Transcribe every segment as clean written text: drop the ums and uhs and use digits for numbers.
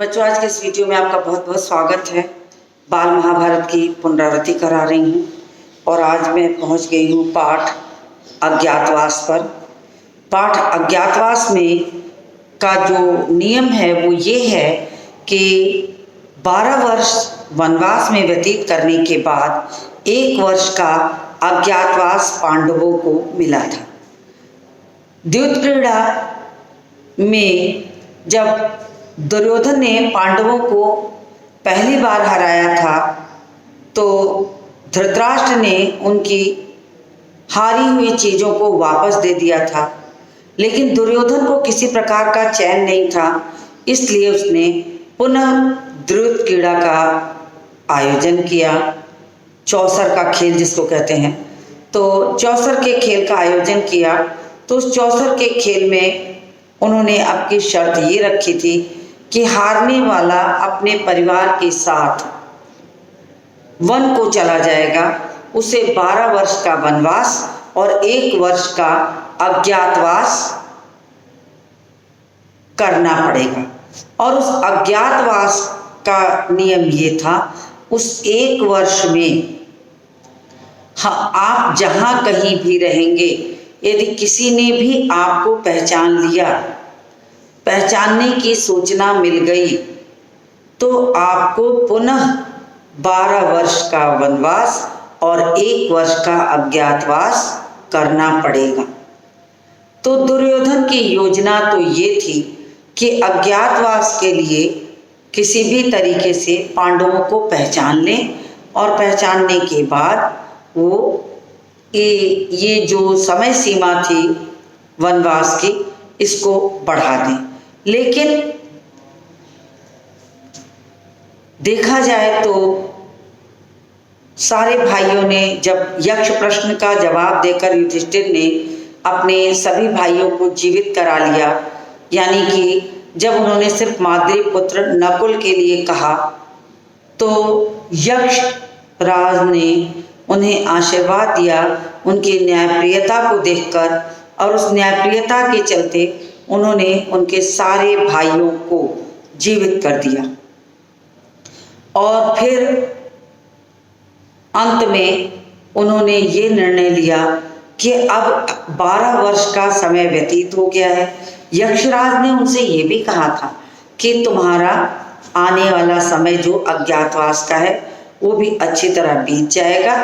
बच्चों, आज के इस वीडियो में आपका बहुत बहुत स्वागत है। बाल महाभारत की पुनरावृत्ति करा रही हूँ और आज मैं पहुँच गई हूँ पाठ अज्ञातवास पर। पाठ अज्ञातवास में का जो नियम है वो ये है कि 12 वर्ष वनवास में व्यतीत करने के बाद 1 वर्ष का अज्ञातवास पांडवों को मिला था। द्यूत क्रीड़ा में जब दुर्योधन ने पांडवों को पहली बार हराया था तो धृतराष्ट्र ने उनकी हारी हुई चीज़ों को वापस दे दिया था, लेकिन दुर्योधन को किसी प्रकार का चैन नहीं था, इसलिए उसने पुनः द्यूत क्रीड़ा का आयोजन किया। चौसर का खेल जिसको कहते हैं, तो चौसर के खेल का आयोजन किया। तो उस चौसर के खेल में उन्होंने अपनी शर्त ये रखी थी कि हारने वाला अपने परिवार के साथ वन को चला जाएगा, उसे 12 वर्ष का वनवास और 1 वर्ष का अज्ञातवास करना पड़ेगा। और उस अज्ञातवास का नियम ये था, उस 1 वर्ष में आप जहाँ कहीं भी रहेंगे, यदि किसी ने भी आपको पहचान लिया, पहचानने की सूचना मिल गई, तो आपको पुनः 12 वर्ष का वनवास और 1 वर्ष का अज्ञातवास करना पड़ेगा। तो दुर्योधन की योजना तो ये थी कि अज्ञातवास के लिए किसी भी तरीके से पांडवों को पहचान लें और पहचानने के बाद वो ये जो समय सीमा थी वनवास की, इसको बढ़ा दें। लेकिन देखा जाए तो सारे भाइयों ने, जब यक्ष प्रश्न का जवाब देकर युधिष्ठिर ने अपने सभी भाइयों को जीवित करा लिया, यानी कि जब उन्होंने सिर्फ माद्री पुत्र नकुल के लिए कहा, तो यक्ष राज ने उन्हें आशीर्वाद दिया उनकी न्यायप्रियता को देखकर, और उस न्यायप्रियता के चलते उन्होंने उनके सारे भाइयों को जीवित कर दिया। और फिर अंत में उन्होंने ये निर्णय लिया कि अब 12 वर्ष का समय व्यतीत हो गया है। यक्षराज ने उनसे ये भी कहा था कि तुम्हारा आने वाला समय जो अज्ञातवास का है वो भी अच्छी तरह बीत जाएगा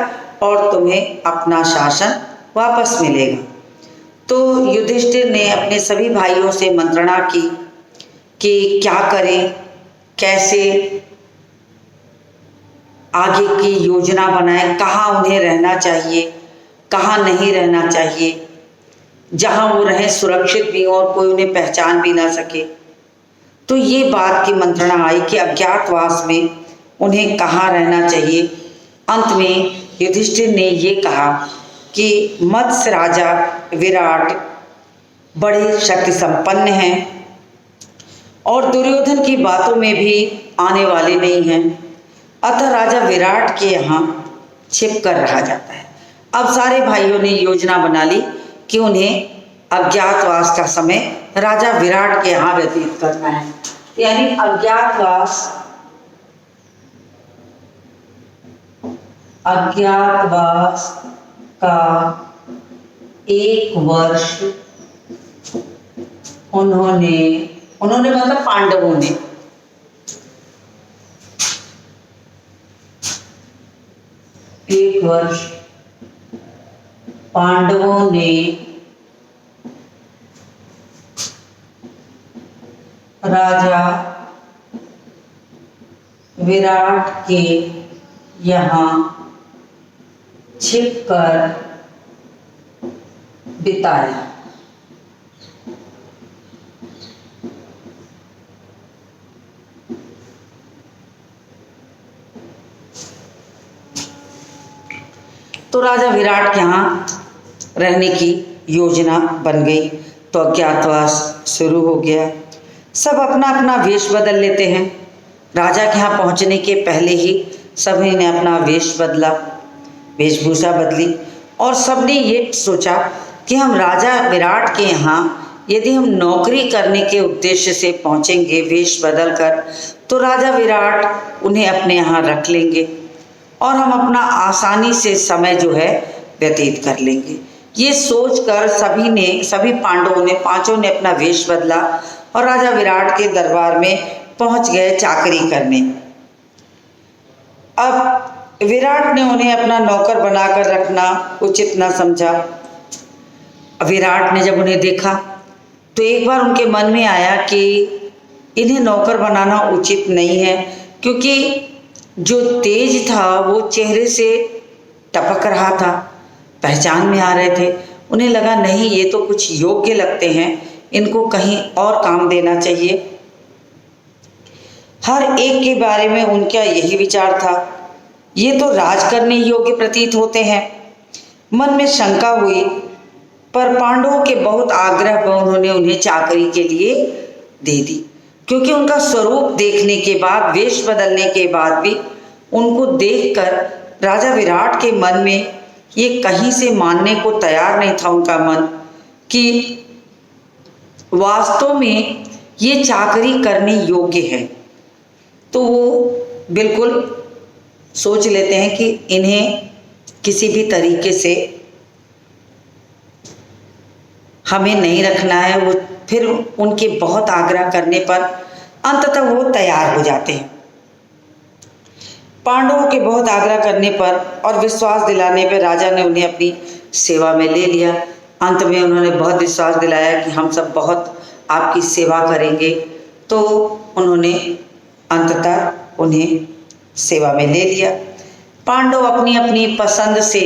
और तुम्हें अपना शासन वापस मिलेगा। तो युधिष्ठिर ने अपने सभी भाइयों से मंत्रणा की कि क्या करें, कैसे आगे की योजना बनाएं, कहाँ उन्हें रहना चाहिए, कहाँ नहीं रहना चाहिए, जहाँ वो रहें सुरक्षित भी और कोई उन्हें पहचान भी ना सके। तो ये बात की मंत्रणा आई कि अज्ञातवास में उन्हें कहाँ रहना चाहिए। अंत में युधिष्ठिर ने ये कहा कि मत्स्य राजा विराट बड़े शक्ति संपन्न हैं और दुर्योधन की बातों में भी आने वाले नहीं हैं, अतः राजा विराट के यहाँ छिप कर रहा जाता है। अब सारे भाइयों ने योजना बना ली कि उन्हें अज्ञातवास का समय राजा विराट के यहाँ व्यतीत करना है, यानी अज्ञातवास का 1 वर्ष उन्होंने मतलब पांडवों ने एक वर्ष पांडवों ने राजा विराट के यहाँ छिपकर बिताया। तो राजा विराट के यहाँ रहने की योजना बन गई। तो अज्ञातवास शुरू हो गया। सब अपना अपना वेश बदल लेते हैं। राजा के यहाँ पहुँचने के पहले ही सभी ने अपना वेश बदला, वेशभूषा बदली और सबने ये सोचा कि हम राजा विराट के यहाँ यदि हम नौकरी करने के उद्देश्य से पहुंचेंगे वेश बदल कर, तो राजा विराट उन्हें अपने यहाँ रख लेंगे और हम अपना आसानी से समय जो है व्यतीत कर लेंगे। ये सोचकर सभी पांडवों ने, पांचों ने अपना वेश बदला और राजा विराट के दरबार में पहुंच गए चाकरी करने। अब विराट ने उन्हें अपना नौकर बनाकर रखना उचित न समझा। विराट ने जब उन्हें देखा तो एक बार उनके मन में आया कि इन्हें नौकर बनाना उचित नहीं है, क्योंकि जो तेज था वो चेहरे से टपक रहा था, पहचान में आ रहे थे। उन्हें लगा नहीं, ये तो कुछ योग्य लगते हैं, इनको कहीं और काम देना चाहिए। हर एक के बारे में उनका यही विचार था, ये तो राज करने योग्य प्रतीत होते हैं। मन में शंका हुई, पर पांडवों के बहुत आग्रह पर उन्होंने उन्हें चाकरी के लिए दे दी, क्योंकि उनका स्वरूप देखने के बाद, वेश बदलने के बाद भी उनको देखकर राजा विराट के मन में ये कहीं से मानने को तैयार नहीं था उनका मन कि वास्तव में ये चाकरी करने योग्य है। तो वो बिल्कुल सोच लेते हैं कि इन्हें किसी भी तरीके से हमें नहीं रखना है। वो फिर उनके बहुत आग्रह करने पर अंततः वो तैयार हो जाते हैं। पांडवों के बहुत आग्रह करने पर और विश्वास दिलाने पर राजा ने उन्हें अपनी सेवा में ले लिया। अंत में उन्होंने बहुत विश्वास दिलाया कि हम सब बहुत आपकी सेवा करेंगे, तो उन्होंने अंततः उन्हें सेवा में ले लिया। पांडव अपनी अपनी पसंद से,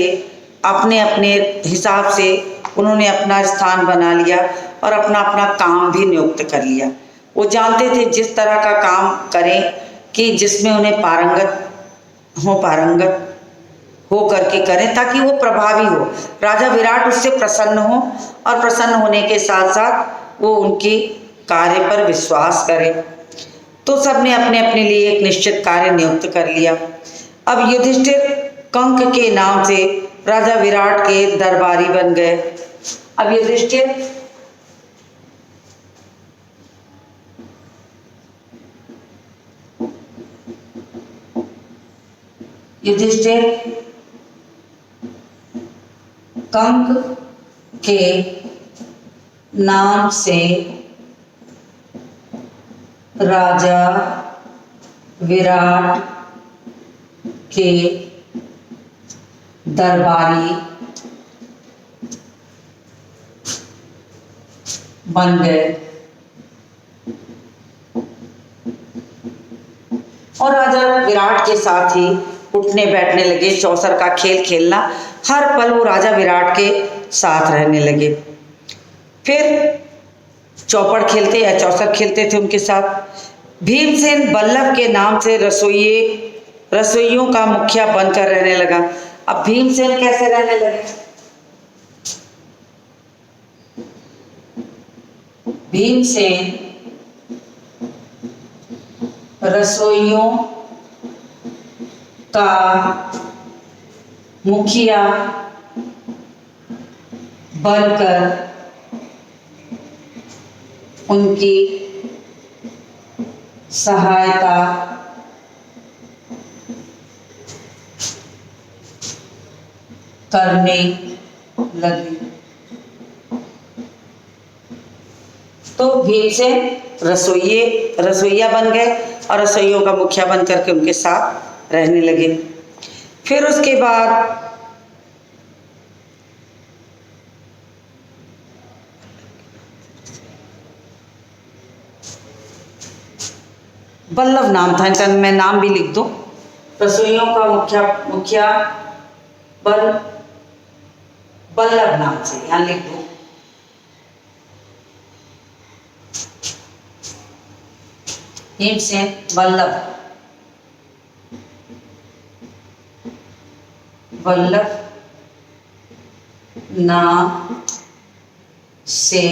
अपने अपने हिसाब से उन्होंने अपना स्थान बना लिया और अपना अपना काम भी नियुक्त कर लिया। वो जानते थे जिस तरह का काम करें कि जिसमें उन्हें पारंगत हो करके करें, ताकि वो प्रभावी हो, राजा विराट उससे प्रसन्न हो और प्रसन्न होने के साथ साथ वो उनके कार्य पर विश्वास करें। तो सबने अपने अपने लिए एक निश्चित कार्य नियुक्त कर लिया। अब युधिष्ठिर कंक के नाम से राजा विराट के दरबारी बन गए। अब युधिष्ठिर कंक के नाम से राजा विराट के दरबारी बन गए और राजा विराट के साथ ही उठने बैठने लगे, चौसर का खेल खेलना, हर पल वो राजा विराट के साथ रहने लगे। फिर चौपड़ खेलते या चौसर खेलते थे उनके साथ। भीमसेन बल्लभ के नाम से रसोइयों का मुखिया बनकर रहने लगा। अब भीमसेन कैसे रहने लगे? भीमसेन रसोइयों का मुखिया बनकर उनकी सहायता करने लगे। तो भीमसेन रसोइया बन गए और रसोइयों का मुखिया बन करके उनके साथ रहने लगे। फिर उसके बाद बल्लभ नाम था इनका, मैं नाम भी लिख दूं। रसोइयों का मुखिया बल्लभ नाम से यहां लिख दूं। भीमसेन बल्लभ नाम से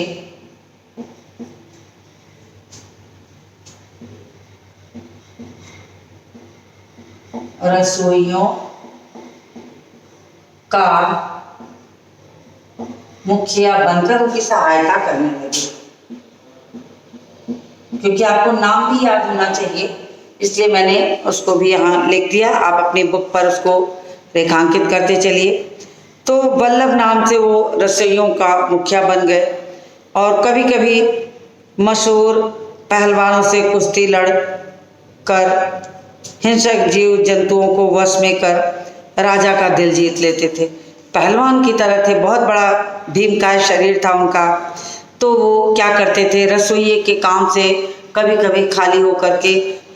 रसोइयों का मुखिया बनकर उनकी सहायता करने लगे। क्योंकि आपको नाम भी याद होना चाहिए, इसलिए मैंने उसको भी यहाँ लिख दिया। आप अपनी बुक पर उसको रेखांकित करते चलिए। तो वल्लभ नाम से वो रसोइयों का मुखिया बन गए और कभी कभी मशहूर पहलवानों से कुश्ती लड़ कर हिंसक जीव जंतुओं को वश में कर राजा का दिल जीत लेते थे। पहलवान की तरह थे, बहुत बड़ा भीमकाय शरीर था उनका। तो वो क्या करते थे, रसोइये के काम से कभी कभी खाली होकर के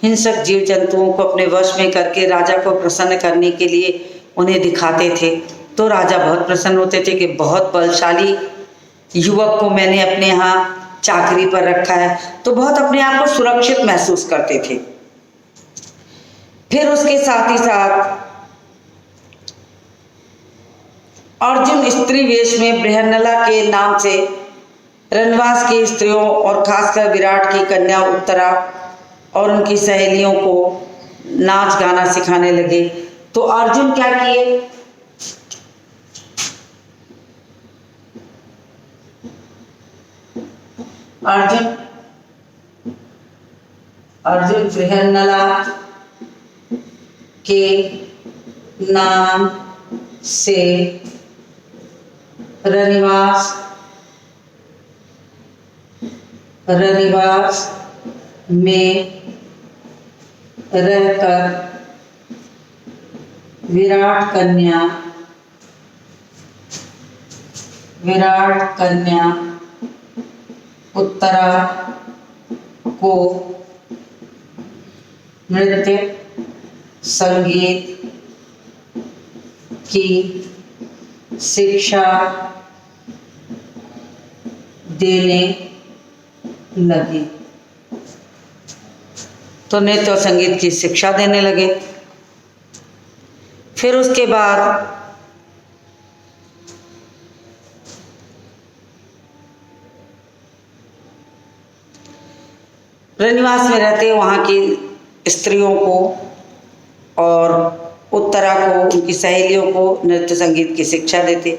हिंसक जीव जंतुओं को अपने वश में करके राजा को प्रसन्न करने के लिए उन्हें दिखाते थे। तो राजा बहुत प्रसन्न होते थे कि बहुत बलशाली युवक को मैंने अपने यहाँ चाकरी पर रखा है, तो बहुत अपने आप को सुरक्षित महसूस करते थे। फिर उसके साथ ही साथ अर्जुन स्त्री वेश में बृहन्नला के नाम से रनवास की स्त्रियों और खासकर विराट की कन्या उत्तरा और उनकी सहेलियों को नाच गाना सिखाने लगे। तो अर्जुन क्या किए, अर्जुन बृहन्नला के नाम से रनिवास में रहकर विराट कन्या उत्तरा को नृत्य संगीत की शिक्षा देने लगे। तो नृत्य और संगीत की शिक्षा देने लगे। फिर उसके बाद रनिवास में रहते वहाँ की स्त्रियों को और उत्तरा को, उनकी सहेलियों को नृत्य संगीत की शिक्षा देते।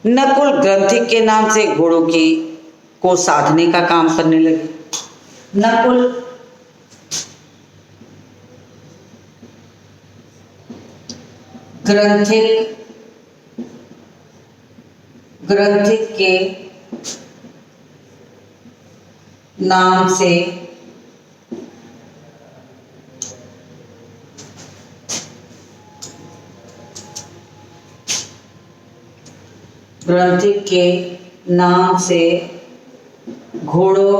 नकुल ग्रंथिक के नाम से घोड़ों को साधने का काम करने लगे। नकुल ग्रंथिक के नाम से घोड़ों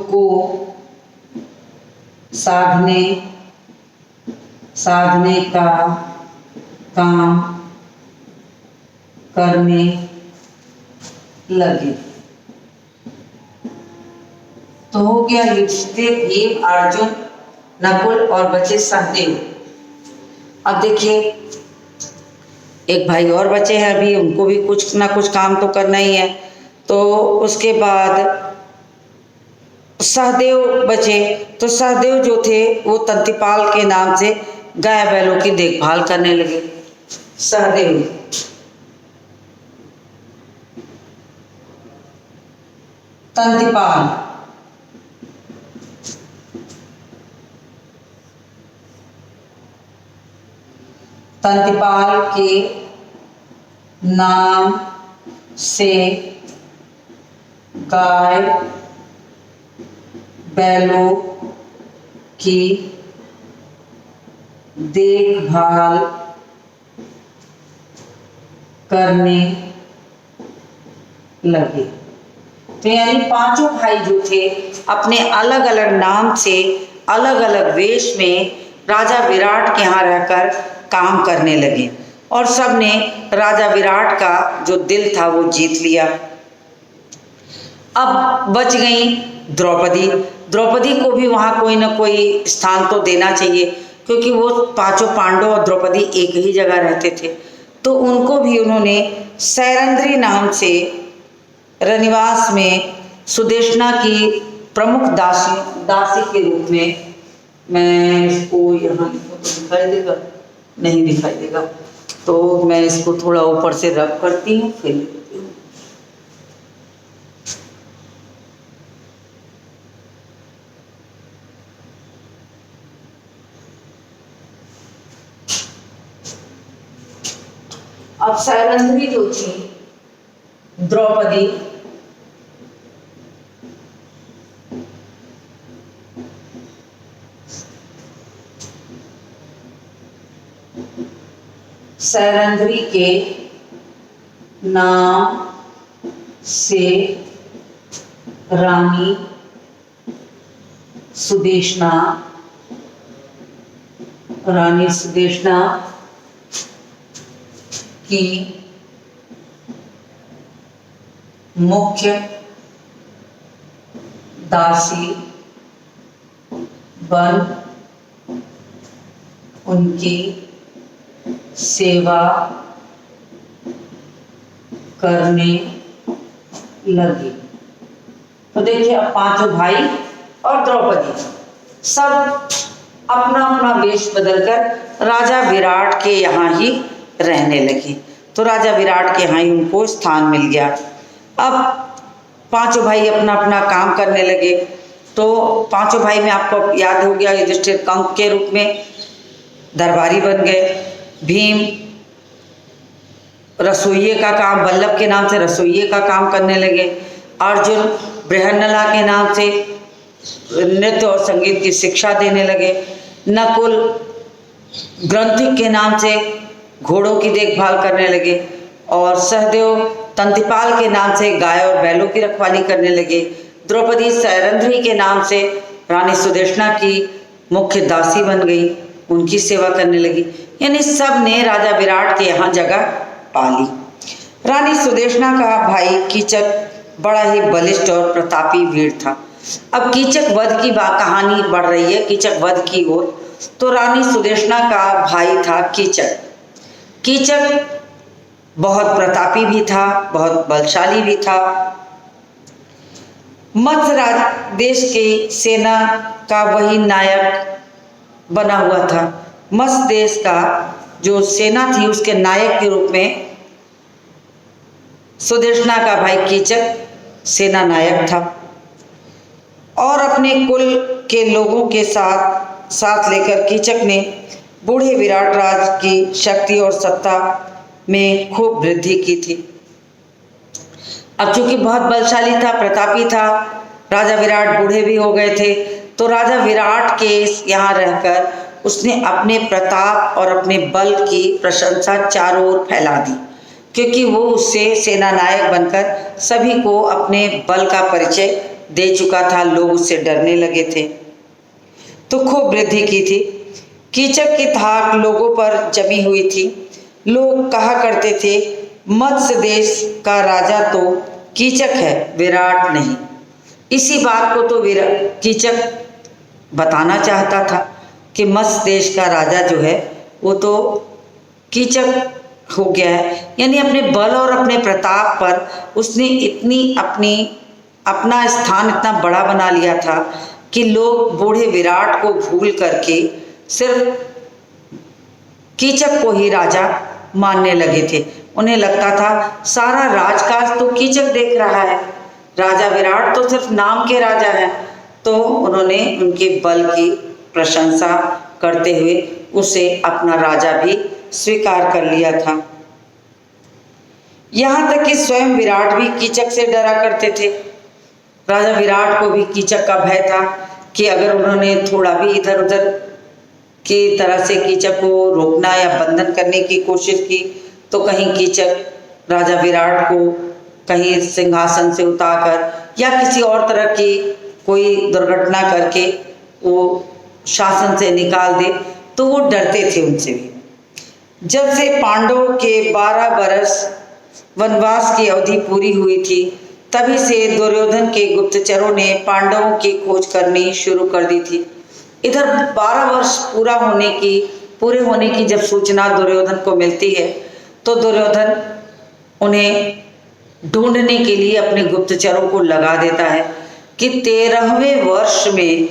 को साधने का काम करने लगे। तो हो गया युधिष्ठिर, भीम, अर्जुन, नकुल और बचे सहदेव। अब देखिए एक भाई और बचे हैं, अभी उनको भी कुछ ना कुछ काम तो करना ही है। तो उसके बाद सहदेव बचे। तो सहदेव जो थे वो तंतिपाल के नाम से गाय बैलों की देखभाल करने लगे। सहदेव तंतिपाल के नाम से गाय बैलों की देखभाल करने लगे। तो यानी पांचों भाई जो थे अपने अलग अलग नाम से अलग अलग वेश में राजा विराट के यहाँ रहकर काम करने लगे और सबने राजा विराट का जो दिल था वो जीत लिया। अब बच गई द्रौपदी। द्रौपदी को भी वहाँ कोई ना कोई स्थान तो देना चाहिए, क्योंकि वो पांचों पांडव और द्रौपदी एक ही जगह रहते थे। तो उनको भी उन्होंने सैरंध्री नाम से रनिवास में सुदेशना की प्रमुख दासी के रूप में, मैं इसको यहाँ लिखूँ तो दिखाई देगा, नहीं दिखाई देगा, तो मैं इसको थोड़ा ऊपर से रब करती हूँ फिर लिखती हूँ। अब सैरंध्री जो थी द्रौपदी सैरंध्री के नाम से रानी सुदेशना की मुख्य दासी बन उनकी सेवा करने लगी। तो देखिए, अब पांचों भाई और द्रौपदी सब अपना अपना वेश बदलकर राजा विराट के यहाँ ही रहने लगे। तो राजा विराट के यहाँ ही उनको स्थान मिल गया। अब पांचों भाई अपना अपना काम करने लगे। तो पांचों भाई में आपको याद हो गया, युधिष्ठिर कंक के रूप में दरबारी बन गए, भीम रसोइये का काम, वल्लभ के नाम से रसोइये का काम करने लगे, अर्जुन बृहन्नला के नाम से नृत्य और संगीत की शिक्षा देने लगे, नकुल ग्रंथिक के नाम से घोड़ों की देखभाल करने लगे, और सहदेव तंतिपाल के नाम से गाय और बैलों की रखवाली करने लगे, द्रौपदी सैरंध्री के नाम से रानी सुदेशना की मुख्य दासी बन गई, उनकी सेवा करने लगी। यानी सब ने राजा विराट के यहाँ जगह पाली। रानी सुदेशना का भाई कीचक बड़ा ही बलिष्ठ और प्रतापी वीर था। अब कीचक वध की कहानी बढ़ रही है, कीचक वध की ओर। तो रानी सुदेशना का भाई था कीचक। कीचक बहुत प्रतापी भी था, बहुत बलशाली भी था। मत्स्य देश के सेना का वही नायक बना हुआ था। मत्स्य देश का जो सेना थी उसके नायक के रूप में सुदेशना का भाई कीचक सेना नायक था, और अपने कुल के लोगों के साथ लेकर कीचक ने बूढ़े विराट राज की शक्ति और सत्ता में खूब वृद्धि की थी। अब चूंकि बहुत बलशाली था, प्रतापी था, राजा विराट बूढ़े भी हो गए थे, तो राजा विराट के यहाँ रहकर उसने अपने प्रताप और अपने बल की प्रशंसा चारों ओर फैला दी, क्योंकि वो उससे सेना नायक बनकर सभी को अपने बल का परिचय दे चुका था। लोग उससे डरने लगे थे, तो खूब वृद्धि की थी। कीचक की धाक लोगों पर जमी हुई थी। लोग कहा करते थे, मत्स्य देश का राजा तो कीचक है, विराट नहीं। इसी बात को तो कीचक बताना चाहता था कि मत्स्य देश का राजा जो है वो तो कीचक हो गया है। यानी अपने बल और अपने प्रताप पर उसने अपना स्थान इतना बड़ा बना लिया था कि लोग बूढ़े विराट को भूल करके सिर्फ कीचक को ही राजा मानने लगे थे। उन्हें लगता था सारा राजकाज तो कीचक देख रहा है, राजा विराट तो सिर्फ नाम के राजा है। तो उन्होंने उनके बल की प्रशंसा करते हुए उसे अपना राजा भी स्वीकार कर लिया था। यहाँ तक कि स्वयं विराट भी कीचक से डरा करते थे। राजा विराट को भी कीचक का भय था कि अगर उन्होंने थोड़ा भी इधर उधर की तरह से कीचक को रोकना या बंधन करने की कोशिश की तो कहीं कीचक राजा विराट को कहीं सिंहासन से उतारकर या किसी और तरह की कोई दुर्घटना करके वो शासन से निकाल दे, तो वो डरते थे उनसे भी। जब से पांडवों के 12 बरस वनवास की अवधि पूरी हुई थी, तभी से दुर्योधन के गुप्तचरों ने पांडवों की खोज करनी शुरू कर दी थी। इधर 12 वर्ष पूरे होने की जब सूचना दुर्योधन को मिलती है, तो दुर्योधन उन्हें ढूंढने के लिए अपने गुप्तचरों को लगा देता है कि 13वें वर्ष में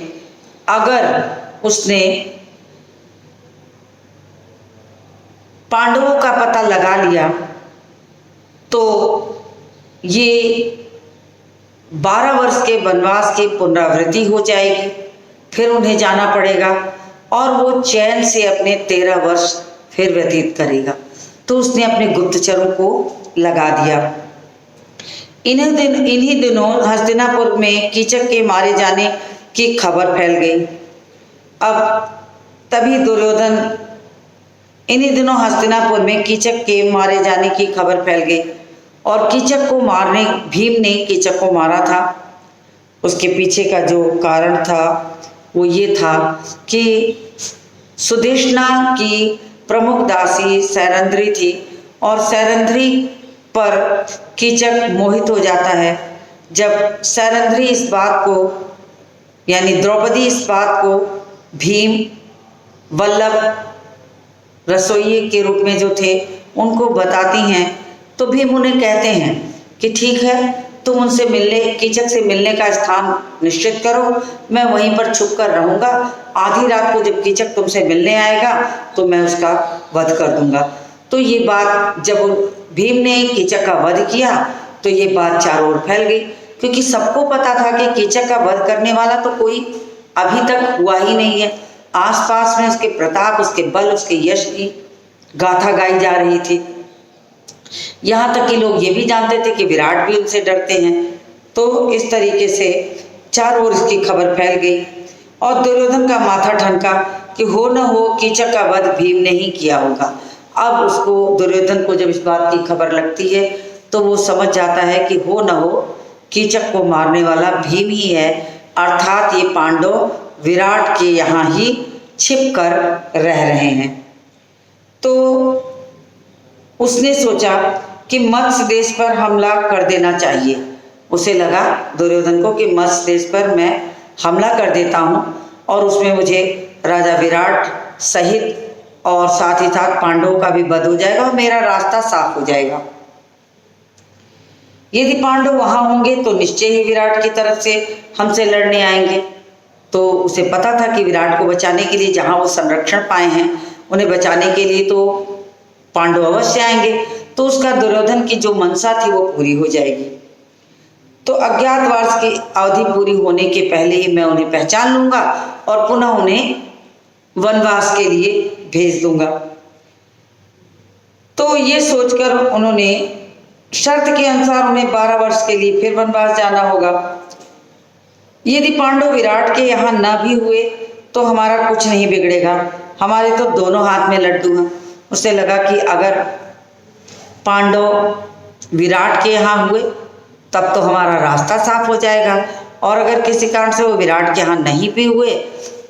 अगर उसने पांडवों का पता लगा लिया तो ये 12 वर्ष के वनवास की पुनरावृत्ति हो जाएगी, फिर उन्हें जाना पड़ेगा और वो चैन से अपने 13 वर्ष फिर व्यतीत करेगा। तो उसने अपने गुप्तचरों को लगा दिया। इन्हीं दिनों हस्तिनापुर में कीचक के मारे जाने की खबर फैल गई। अब तभी दुर्योधन इन्हीं दिनों हस्तिनापुर में कीचक के मारे जाने की खबर फैल गई और कीचक को मारने भीम ने कीचक को मारा था। उसके पीछे का जो कारण था वो ये था कि सुदेशना की प्रमुख दासी सैरंध्री थी और सैरंध्री पर कीचक मोहित हो जाता है। जब सैरंध्री इस बात को यानी द्रौपदी इस बात को भीम, वल्लभ रसोइये के रूप में जो थे उनको बताती हैं तो भीम उन्हें कहते हैं कि ठीक है, तुम उनसे मिलने कीचक से मिलने का स्थान निश्चित करो, मैं वहीं पर छुप कर रहूँगा। आधी रात को जब कीचक तुमसे मिलने आएगा तो मैं उसका वध कर दूंगा। तो ये बात जब भीम ने कीचक का वध किया तो ये बात चारों ओर फैल गई, क्योंकि सबको पता था कि कीचक का वध करने वाला तो कोई अभी तक हुआ ही नहीं है। आसपास में उसके प्रताप, उसके बल, उसके यश की गाथा गाई जा रही थी। यहाँ तक कि लोग ये भी जानते थे कि विराट भी उनसे डरते हैं। तो इस तरीके से चारों ओर इसकी खबर फैल गई और दुर्योधन का माथा ठनका कि हो न हो कीचक का वध भीम ने ही किया होगा। अब उसको दुर्योधन को जब इस बात की खबर लगती है तो वो समझ जाता है कि हो न हो कीचक को मारने वाला भीम ही है, अर्थात ये पांडव विराट के यहाँ ही छिप कर रह रहे हैं। तो उसने सोचा कि मत्स्य देश पर हमला कर देना चाहिए। उसे लगा दुर्योधन को कि मत्स्य देश पर मैं हमला कर देता हूँ और उसमें मुझे राजा विराट सहित और साथ ही साथ पांडवों का भी वध हो जाएगा और मेरा रास्ता साफ हो जाएगा। यदि पांडव वहां होंगे तो निश्चय ही विराट की तरफ से हमसे लड़ने आएंगे। तो उसे पता था कि विराट को बचाने के लिए जहां वो संरक्षण पाए हैं उन्हें बचाने के लिए तो पांडव अवश्य आएंगे, तो उसका दुर्योधन की जो मनसा थी वो पूरी हो जाएगी। तो अज्ञातवास की अवधि पूरी होने के पहले ही मैं उन्हें पहचान लूंगा और पुनः उन्हें वनवास के लिए भेज दूंगा। तो ये सोचकर उन्होंने शर्त के अनुसार उन्हें 12 वर्ष के लिए फिर वनवास जाना होगा। यदि पांडव विराट के यहाँ न भी हुए तो हमारा कुछ नहीं बिगड़ेगा, हमारे तो दोनों हाथ में लड्डू हैं। उसे लगा कि अगर पांडव विराट के यहाँ हुए तब तो हमारा रास्ता साफ हो जाएगा, और अगर किसी कारण से वो विराट के यहाँ नहीं भी हुए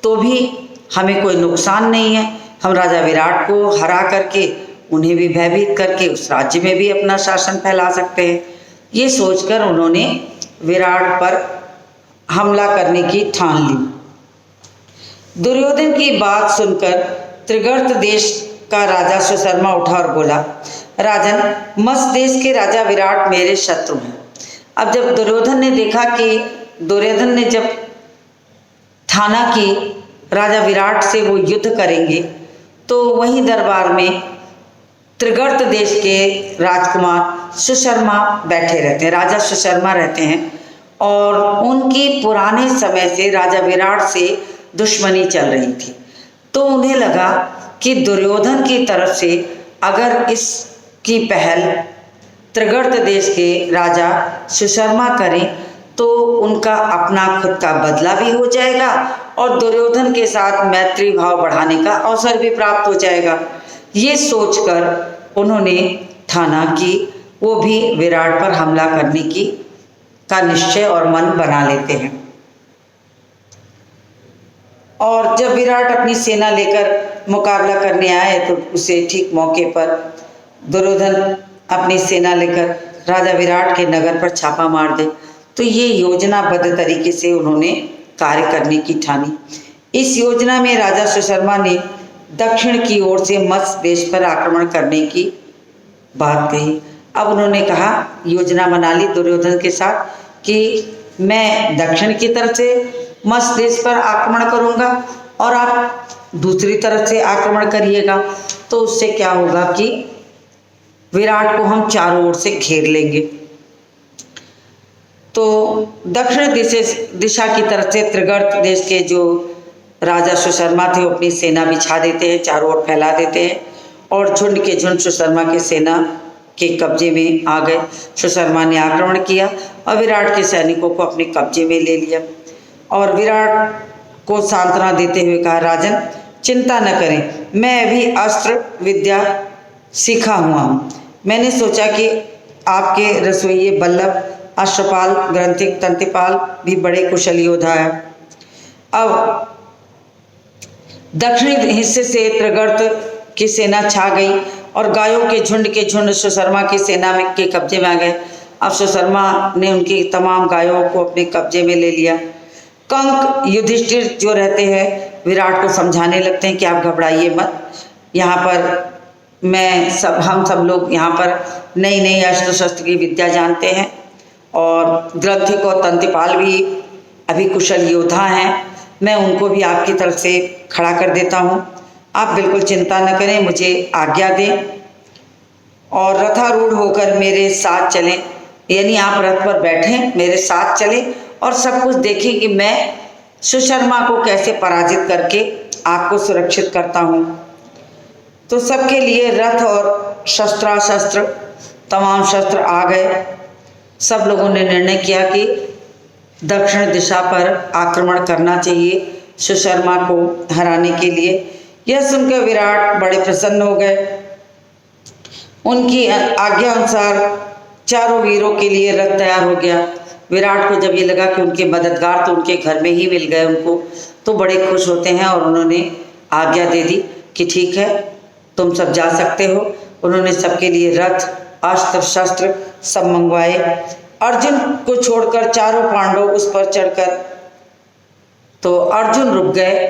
तो भी हमें कोई नुकसान नहीं है। हम राजा विराट को हरा करके उन्हें भी भयभीत करके उस राज्य में भी अपना शासन फैला सकते हैं। ये सोचकर उन्होंने विराट पर हमला करने की ठान ली। दुर्योधन की बात सुनकर त्रिगर्त देश का राजा सुशर्मा उठा और बोला, राजन, मत्स्य देश के राजा विराट मेरे शत्रु हैं। अब जब दुर्योधन ने जब ठाना कि राजा विराट से वो युद्ध करेंगे तो वहीं दरबार में त्रिगर्त देश के राजकुमार सुशर्मा बैठे रहते हैं, राजा सुशर्मा रहते हैं, और उनकी पुराने समय से राजा विराट से दुश्मनी चल रही थी। तो उन्हें लगा कि दुर्योधन की तरफ से अगर इसकी पहल त्रिगर्त देश के राजा सुशर्मा करें तो उनका अपना खुद का बदला भी हो जाएगा और दुर्योधन के साथ मैत्री भाव बढ़ाने का अवसर भी प्राप्त हो जाएगा। ये सोचकर उन्होंने ठाना कि वो भी विराट पर हमला करने का निश्चय और मन बना लेते हैं। और जब विराट अपनी सेना लेकर मुकाबला करने आए तो उसे ठीक मौके पर दुर्योधन अपनी सेना लेकर राजा विराट के नगर पर छापा मार दे। तो ये योजनाबद्ध तरीके से उन्होंने कार्य करने की ठानी। इस योजना में राजा सुशर्मा ने दक्षिण की ओर से मत्स्य देश पर आक्रमण करने की बात कही। अब उन्होंने कहा, योजना बना ली दुर्योधन के साथ कि मैं दक्षिण की तरफ से मत्स्य देश पर आक्रमण करूंगा और आप दूसरी तरफ से आक्रमण करिएगा। तो उससे क्या होगा कि विराट को हम चारों ओर से घेर लेंगे। तो दक्षिण दिशा की तरफ से त्रिगर्त देश के जो राजा सुशर्मा थे वो अपनी सेना बिछा देते हैं, चारों ओर फैला देते हैं और झुंड के झुंड सुशर्मा की सेना के कब्जे में आ गए। सुशर्मा ने आक्रमण किया और विराट के सैनिकों को अपने कब्जे में ले लिया और विराट को सांत्वना देते हुए कहा, राजन चिंता न करें, मैं अभी अस्त्र विद्या सीखा हुआ हूँ। मैंने सोचा कि आपके रसोइये बल्लभ, अश्वपाल, ग्रंथिक, तंतिपाल भी बड़े कुशल योद्धा है। अब दक्षिणी हिस्से से त्रिगर्त की सेना छा गई और गायों के झुंड सुशर्मा की सेना में के कब्जे में आ गए। अब सुशर्मा ने उनकी तमाम गायों को अपने कब्जे में ले लिया। कंक युधिष्ठिर जो रहते हैं विराट को समझाने लगते हैं कि आप घबराइए मत, यहाँ पर हम सब लोग यहाँ पर नई नई अस्त्र शस्त्र की विद्या जानते हैं और ग्रंथिक और तंतिपाल भी अभी कुशल योद्धा हैं, मैं उनको भी आपकी तरफ से खड़ा कर देता हूँ, आप बिल्कुल चिंता न करें, मुझे आज्ञा दें और रथारूढ़ होकर मेरे साथ चलें, यानी आप रथ पर बैठें, मेरे साथ चलें और सब कुछ देखें कि मैं सुशर्मा को कैसे पराजित करके आपको सुरक्षित करता हूँ। तो सबके लिए रथ और शस्त्रास्त्र तमाम शस्त्र आ गए। सब लोगों ने निर्णय किया कि दक्षिण दिशा पर आक्रमण करना चाहिए सुशर्मा को हराने के लिए। यह सुनकर विराट बड़े प्रसन्न हो गए। उनकी आज्ञा अनुसार चारों वीरों के लिए रथ तैयार हो गया। विराट को जब ये लगा कि उनके मददगार तो उनके घर में ही मिल गए उनको, तो बड़े खुश होते हैं और उन्होंने आज्ञा दे दी कि ठीक है तुम सब जा सकते हो। उन्होंने सबके लिए रथ, अस्त्र शस्त्र सब मंगवाए। अर्जुन को छोड़कर चारों पांडव उस पर चढ़कर, तो अर्जुन रुक गए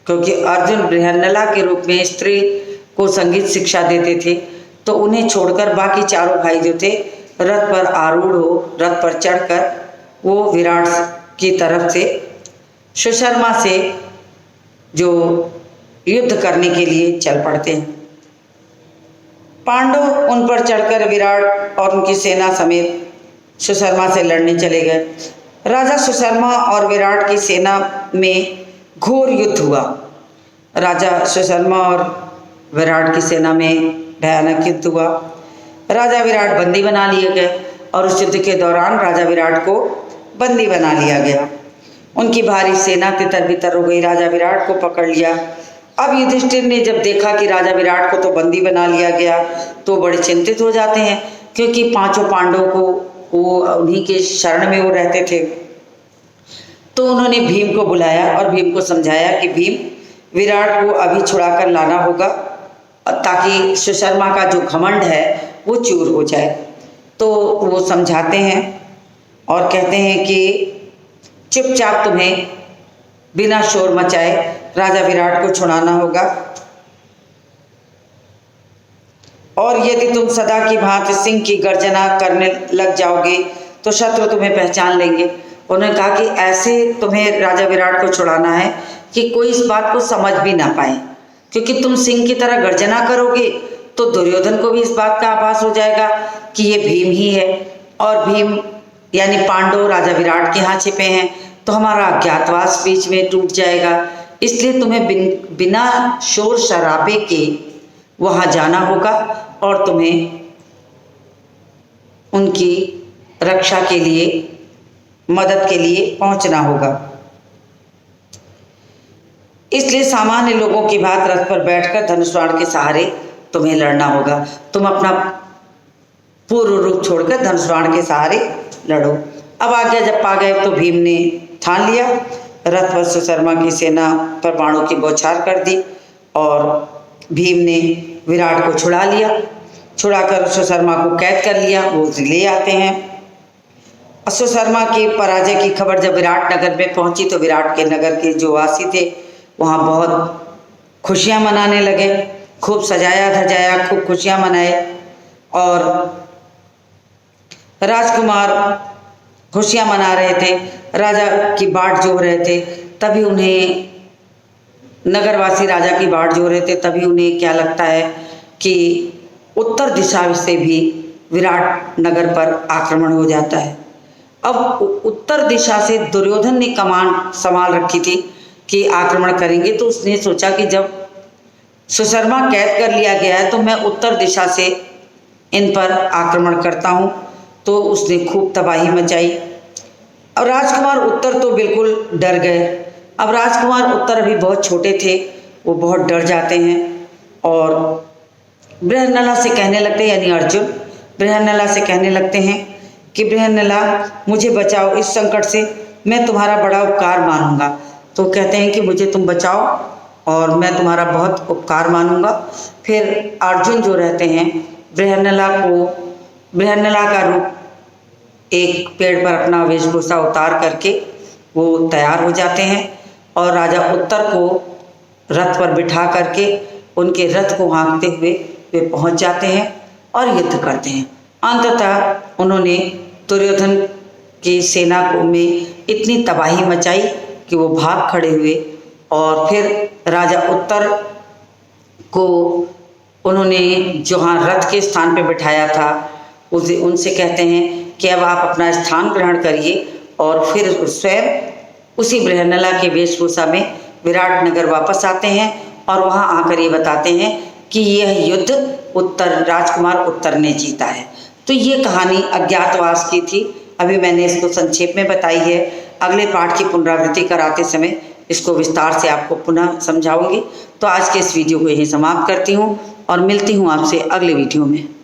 क्योंकि अर्जुन बृहन्नला के रूप में स्त्री को संगीत शिक्षा देते थे, तो उन्हें छोड़कर बाकी चारों भाई जो थे रथ पर आरूढ़ हो, रथ पर चढ़कर वो विराट की तरफ से सुशर्मा से जो युद्ध करने के लिए चल पड़ते हैं। पांडव उन पर चढ़कर विराट और उनकी सेना समेत सुशर्मा से लड़ने चले गए। राजा सुशर्मा और विराट की सेना में घोर युद्ध हुआ। राजा सुशर्मा और विराट की सेना में भयानक युद्ध हुआ। राजा विराट बंदी बना लिए गए और उस युद्ध के दौरान राजा विराट को बंदी बना लिया गया। उनकी भारी सेना तितर बितर हो गई, राजा विराट को पकड़ लिया। अब युधिष्ठिर ने जब देखा कि राजा विराट को तो बंदी बना लिया गया तो बड़े चिंतित हो जाते हैं, क्योंकि पांचों पांडवों को वो उन्हीं के शरण में वो रहते थे। तो उन्होंने भीम को बुलाया और भीम को समझाया कि भीम विराट को अभी छुड़ा कर लाना होगा ताकि सुशर्मा का जो घमंड है वो चूर हो जाए। तो वो समझाते हैं और कहते हैं कि चुपचाप तुम्हें बिना शोर मचाए राजा विराट को छुड़ाना होगा, और यदि तुम सदा की भांति सिंह की गर्जना करने लग जाओगे तो शत्रु तुम्हें पहचान लेंगे। उन्होंने कहा कि ऐसे तुम्हें राजा विराट को छुड़ाना है कि कोई इस बात को समझ भी ना पाए, क्योंकि तुम सिंह की तरह गर्जना करोगे तो दुर्योधन को भी इस बात का आभास हो जाएगा कि ये भीम ही है, और भीम यानी पांडव राजा विराट के यहाँ छिपे हैं, तो हमारा अज्ञातवास बीच में टूट जाएगा। इसलिए तुम्हें बिना शोर शराबे के वहाँ जाना होगा और तुम्हें उनकी रक्षा के लिए, मदद के लिए पहुंचना होगा। इसलिए सामान्य लोगों की भांति रथ पर बैठकर धनुष बाण के सहारे तुम्हें लड़ना होगा। तुम अपना पूर्व रूप छोड़कर धनुष बाण के सहारे लड़ो। अब आज्ञा जब पा गए तो भीम ने ठान लिया, रथ पर सुशर्मा की सेना पर बाणों की बौछार कर दी और भीम ने विराट को छुड़ा लिया। छुड़ाकर सुशर्मा को कैद कर लिया। वो ले आते हैं। सुशर्मा की पराजय की खबर जब विराट नगर में पहुंची तो विराट के नगर के जो वासी थे वहाँ बहुत खुशियाँ मनाने लगे। खूब सजाया धजाया, खूब खुशियाँ मनाए और राजकुमार खुशियाँ मना रहे थे, राजा की बाट जोह रहे थे। तभी उन्हें नगरवासी राजा की बाट जोह रहे थे, तभी उन्हें क्या लगता है कि उत्तर दिशा से भी विराट नगर पर आक्रमण हो जाता है। अब उत्तर दिशा से दुर्योधन ने कमान संभाल रखी थी कि आक्रमण करेंगे, तो उसने सोचा कि जब सुशर्मा कैद कर लिया गया है, तो मैं उत्तर दिशा से इन पर आक्रमण करता हूँ। तो उसने खूब तबाही मचाई। अब राजकुमार उत्तर तो बिल्कुल डर गए। अब राजकुमार उत्तर अभी बहुत छोटे थे, वो बहुत डर जाते हैं और बृहन्नला से कहने लगते हैं, यानी अर्जुन बृहन्नला से कहने लगते हैं कि बृहन्नला मुझे बचाओ इस संकट से, मैं तुम्हारा बड़ा उपकार मानूंगा। तो कहते हैं कि मुझे तुम बचाओ और मैं तुम्हारा बहुत उपकार मानूंगा। फिर अर्जुन जो रहते हैं बृहन्नला का रूप एक पेड़ पर अपना वेशभूषा उतार करके वो तैयार हो जाते हैं और राजा उत्तर को रथ पर बिठा करके उनके रथ को हाँकते हुए वे पहुंच जाते हैं और युद्ध करते हैं। अंततः उन्होंने दुर्योधन की सेना को में इतनी तबाही मचाई कि वो भाग खड़े हुए और फिर राजा उत्तर को उन्होंने जहाँ रथ के स्थान पर बिठाया था उनसे कहते हैं कि अब आप अपना स्थान ग्रहण करिए और फिर स्वयं उसी बृहन्नला के वेशभूषा में विराट नगर वापस आते हैं और वहाँ आकर ये बताते हैं कि यह युद्ध राजकुमार उत्तर ने जीता है। तो ये कहानी अज्ञातवास की थी। अभी मैंने इसको संक्षेप में बताई है। अगले पाठ की पुनरावृत्ति कराते समय इसको विस्तार से आपको पुनः समझाऊंगी। तो आज के इस वीडियो को यहीं समाप्त करती हूँ और मिलती हूँ आपसे अगले वीडियो में।